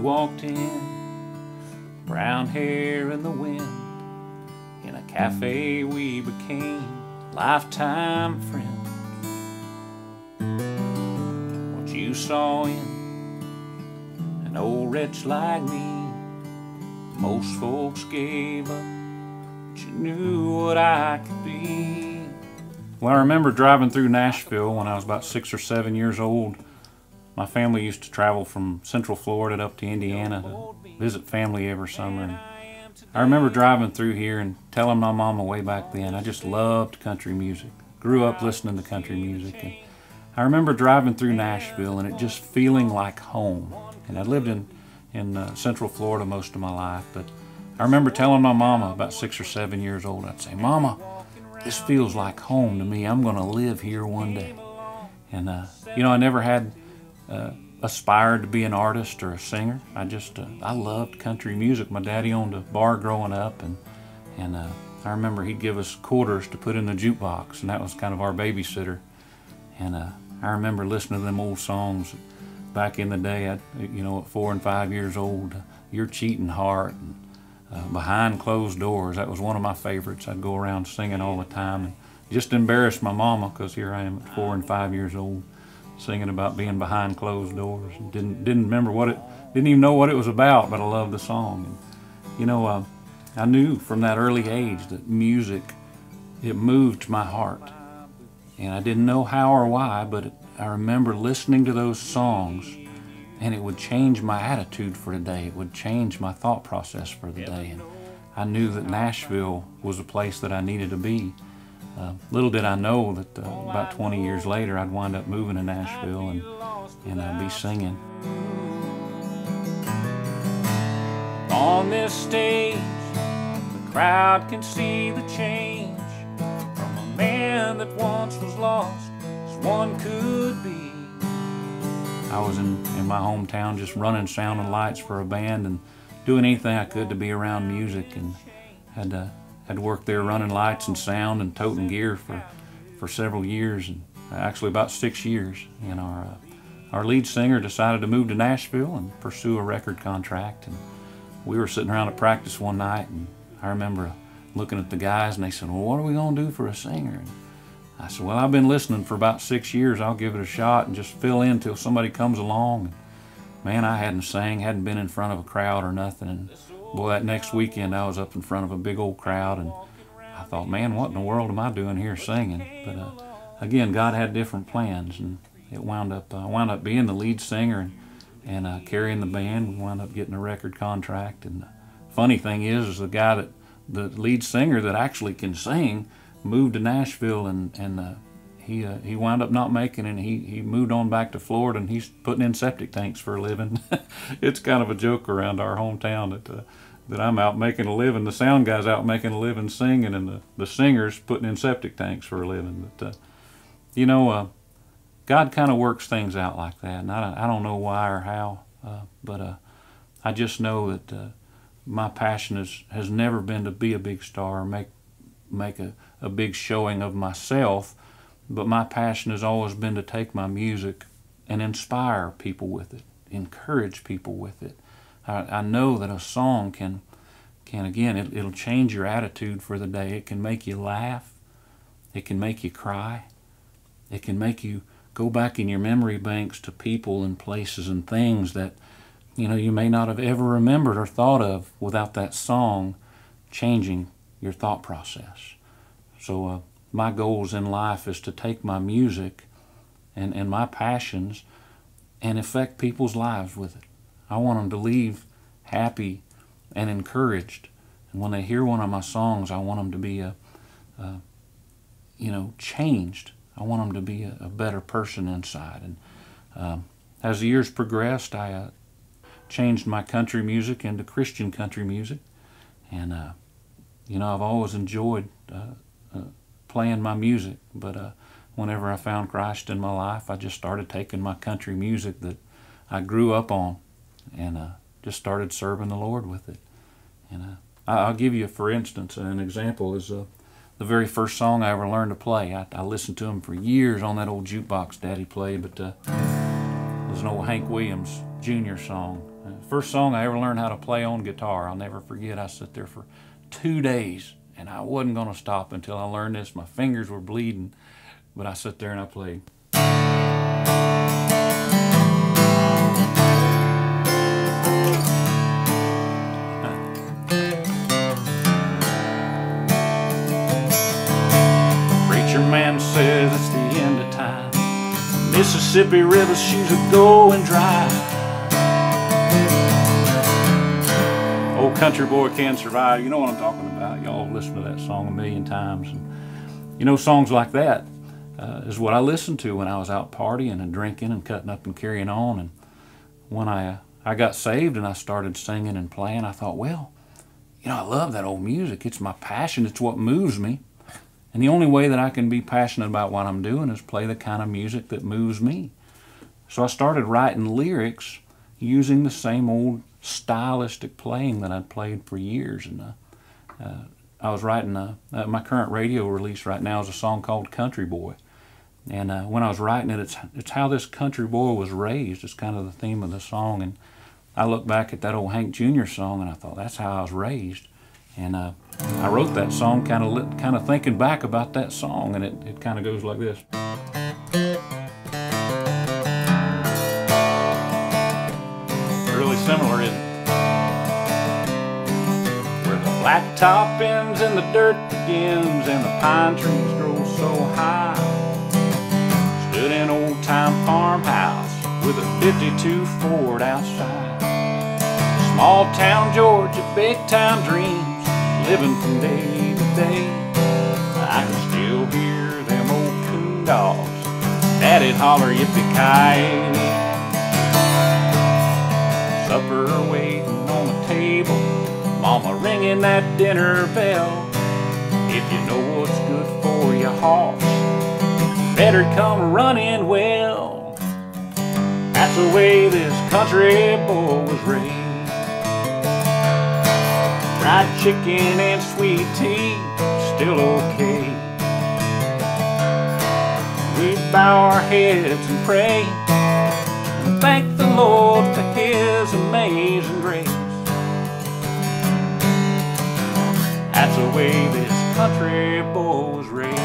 walked in, brown hair in the wind. In a cafe we became lifetime friends. What you saw in an old wretch like me, most folks gave up, but you knew what I could be. Well, I remember driving through Nashville when I was about 6 or 7 years old. My family used to travel from Central Florida up to Indiana to visit family every summer. And I remember driving through here and telling my mama way back then, I just loved country music. Grew up listening to country music. And I remember driving through Nashville and it just feeling like home. And I lived in Central Florida most of my life, but I remember telling my mama about 6 or 7 years old, I'd say, "Mama, this feels like home to me. I'm going to live here one day." And, you know, I never had aspired to be an artist or a singer. I loved country music. My daddy owned a bar growing up, and I remember he'd give us quarters to put in the jukebox, and that was kind of our babysitter. And I remember listening to them old songs back in the day, you know, at 4 and 5 years old, "Your Cheating Heart," and "Behind Closed Doors." That was one of my favorites. I'd go around singing all the time and just embarrassed my mama, because here I am at 4 and 5 years old singing about being behind closed doors. Didn't remember didn't even know what it was about, but I loved the song. And, you know, I knew from that early age that music, it moved my heart. And I didn't know how or why, but I remember listening to those songs and it would change my attitude for the day. It would change my thought process for the day. And I knew that Nashville was a place that I needed to be. Little did I know that about 20 years later I'd wind up moving to Nashville and I'd be singing. On this stage, the crowd can see the change from a man that once was lost as one could be. I was in my hometown just running sound and lights for a band and doing anything I could to be around music, and had worked there running lights and sound and toting gear for several years, and actually about 6 years. And our lead singer decided to move to Nashville and pursue a record contract. And we were sitting around at practice one night, and I remember looking at the guys, and they said, "Well, what are we going to do for a singer?" And I said, "Well, I've been listening for about 6 years. I'll give it a shot and just fill in till somebody comes along." And man, I hadn't sang, hadn't been in front of a crowd or nothing. And boy, that next weekend I was up in front of a big old crowd, and I thought, man, what in the world am I doing here singing? But again, God had different plans, and it wound up being the lead singer and carrying the band. We wound up getting a record contract. And the funny thing is the lead singer that actually can sing moved to Nashville, and he wound up not making it, and he moved on back to Florida, and he's putting in septic tanks for a living. It's kind of a joke around our hometown that I'm out making a living, the sound guy's out making a living singing, and the singer's putting in septic tanks for a living. But you know, God kind of works things out like that, and I don't know why or how, but I just know that my passion has never been to be a big star or make a big showing of myself. But my passion has always been to take my music and inspire people with it, encourage people with it. I know that a song can again, it'll change your attitude for the day. It can make you laugh. It can make you cry. It can make you go back in your memory banks to people and places and things that, you know, you may not have ever remembered or thought of without that song changing your thought process. So my goals in life is to take my music and my passions and affect people's lives with it. I want them to leave happy and encouraged. And when they hear one of my songs, I want them to be you know, changed. I want them to be a better person inside. And as the years progressed, I changed my country music into Christian country music. And you know, I've always enjoyed playing my music, but whenever I found Christ in my life, I just started taking my country music that I grew up on and just started serving the Lord with it. And I'll give you, for instance, an example is the very first song I ever learned to play. I listened to him for years on that old jukebox Daddy played, but it was an old Hank Williams Jr. song. First song I ever learned how to play on guitar. I'll never forget, I sat there for 2 days and I wasn't going to stop until I learned this. My fingers were bleeding, but I sat there and I played. Preacher man says it's the end of time. Mississippi River, she's a-going dry. Old country boy can't survive. You know what I'm talking about. Y'all listened to that song a million times. And you know, songs like that is what I listened to when I was out partying and drinking and cutting up and carrying on. And when I got saved and I started singing and playing, I thought, well, you know, I love that old music. It's my passion. It's what moves me. And the only way that I can be passionate about what I'm doing is play the kind of music that moves me. So I started writing lyrics using the same old stylistic playing that I'd played for years. And I was writing, my current radio release right now is a song called Country Boy. And when I was writing it, it's how this country boy was raised. It's kind of the theme of the song. And I look back at that old Hank Jr. song and I thought, that's how I was raised. And I wrote that song kind of thinking back about that song, and it kind of goes like this. Really similar, isn't it? Where the blacktop ends and the dirt begins and the pine trees grow so high. Stood in an old-time farmhouse with a 52 Ford outside. Small town Georgia, big town dreams, living from day to day. I can still hear them old coon dogs, Daddy'd holler yippee-ki-yay. Supper waiting on the table, Mama ringing that dinner bell. If you know what's good for your horse, better come running well. That's the way this country boy was raised. Fried chicken and sweet tea, still okay. We bow our heads and pray and thank the Lord for His amazing grace. That's the way this country boy was raised.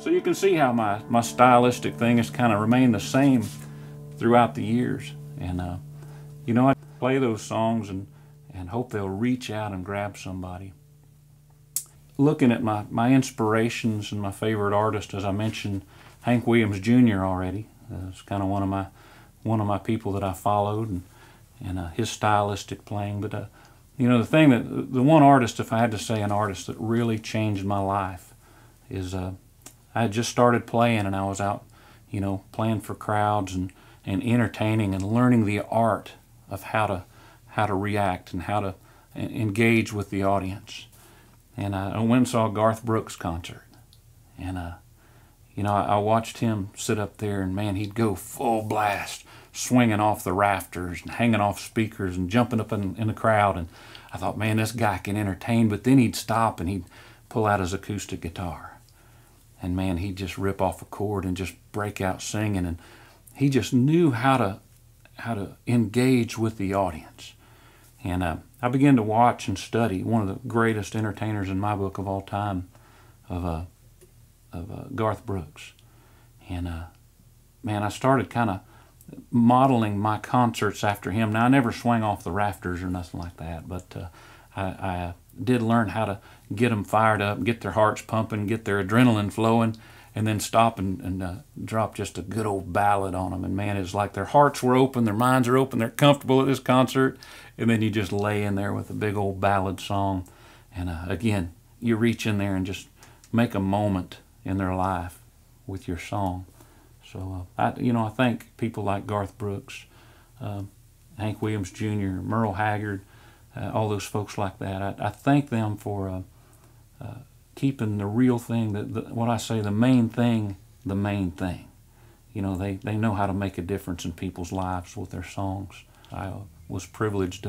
So you can see how my stylistic thing has kind of remained the same throughout the years. And you know, I play those songs and hope they'll reach out and grab somebody. Looking at my inspirations and my favorite artist, as I mentioned, Hank Williams Jr. already. It's kind of one of my people that I followed, and his stylistic playing. But you know, the one artist, if I had to say an artist that really changed my life, is I had just started playing and I was out, you know, playing for crowds and entertaining and learning the art of how to react and how to engage with the audience. And I went and saw a Garth Brooks concert, and you know, I watched him sit up there, and man, he'd go full blast, swinging off the rafters and hanging off speakers and jumping up in the crowd. And I thought, man, this guy can entertain. But then he'd stop and he'd pull out his acoustic guitar, and man, he'd just rip off a chord and just break out singing. And he just knew how to engage with the audience. And I began to watch and study one of the greatest entertainers in my book of all time, of Garth Brooks. And man, I started kind of modeling my concerts after him. Now, I never swung off the rafters or nothing like that, but I did learn how to get them fired up, get their hearts pumping, get their adrenaline flowing, and then stop and drop just a good old ballad on them. And man, it's like their hearts were open, their minds are open, they're comfortable at this concert, and then you just lay in there with a big old ballad song. And again, you reach in there and just make a moment in their life with your song. So I thank people like Garth Brooks, Hank Williams Jr., Merle Haggard, all those folks like that. I thank them for keeping the real thing, what I say, the main thing, the main thing. You know, they know how to make a difference in people's lives with their songs. I was privileged.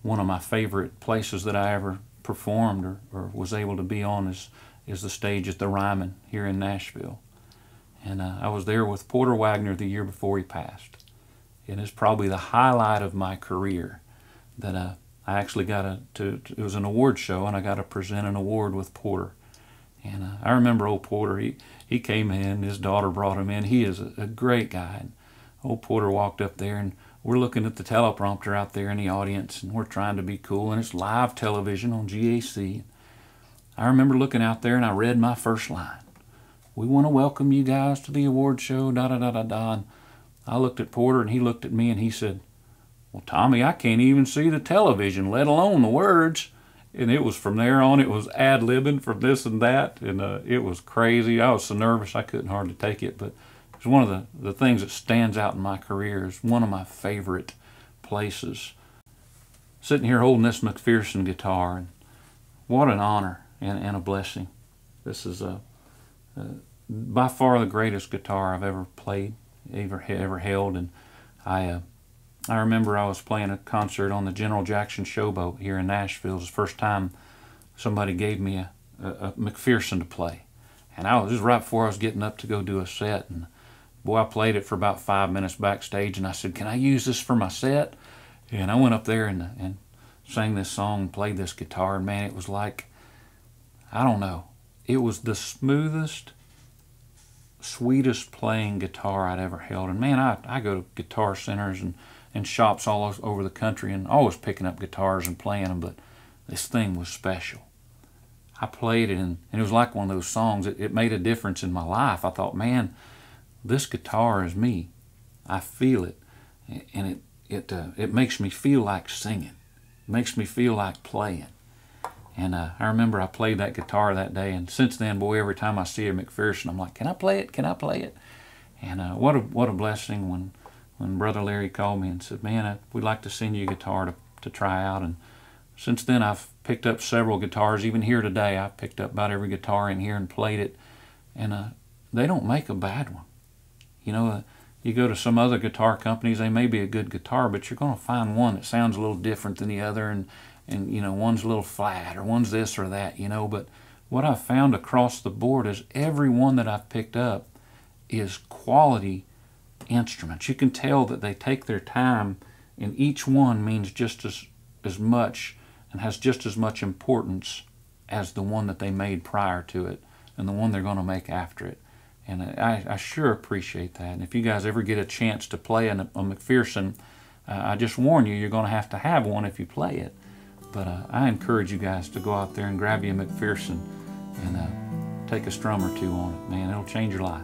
One of my favorite places that I ever performed or was able to be on is the stage at the Ryman here in Nashville. And I was there with Porter Wagner the year before he passed. and it's probably the highlight of my career that I actually got it was an award show, and I got to present an award with Porter. And I remember old Porter, he came in, his daughter brought him in. He is a great guy. And old Porter walked up there, and we're looking at the teleprompter out there in the audience, and we're trying to be cool, and it's live television on GAC. I remember looking out there, and I read my first line. We want to welcome you guys to the award show, da-da-da-da-da. And I looked at Porter, and he looked at me, and he said, well, Tommy, I can't even see the television, let alone the words. And it was from there on, it was ad-libbing from this and that, and it was crazy. I was so nervous I couldn't hardly take it, but it's one of the things that stands out in my career. Is one of my favorite places. Sitting here holding this McPherson guitar, and what an honor and a blessing. This is by far the greatest guitar I've ever played, ever held. And I remember I was playing a concert on the General Jackson Showboat here in Nashville. It was the first time somebody gave me a McPherson to play. And this was right before I was getting up to go do a set. And boy, I played it for about 5 minutes backstage, and I said, can I use this for my set? And I went up there and sang this song and played this guitar. And man, it was like, I don't know, it was the smoothest, sweetest playing guitar I'd ever held. And man, I go to guitar centers and shops all over the country, and always picking up guitars and playing them, but this thing was special. I played it, and it was like one of those songs. It made a difference in my life. I thought, man, this guitar is me. I feel it, and it makes me feel like singing. It makes me feel like playing. And I remember I played that guitar that day, and since then, boy, every time I see a McPherson, I'm like, can I play it? Can I play it? And what a blessing when Brother Larry called me and said, man, we'd like to send you a guitar to try out. And since then, I've picked up several guitars. Even here today, I've picked up about every guitar in here and played it. And they don't make a bad one. You know, you go to some other guitar companies, they may be a good guitar, but you're going to find one that sounds a little different than the other, and you know, one's a little flat, or one's this or that, you know. But what I've found across the board is every one that I've picked up is quality instruments. You can tell that they take their time, and each one means just as much and has just as much importance as the one that they made prior to it and the one they're going to make after it. And I sure appreciate that. And if you guys ever get a chance to play a McPherson, I just warn you, you're going to have one if you play it. But I encourage you guys to go out there and grab you a McPherson and take a strum or two on it. Man, it'll change your life.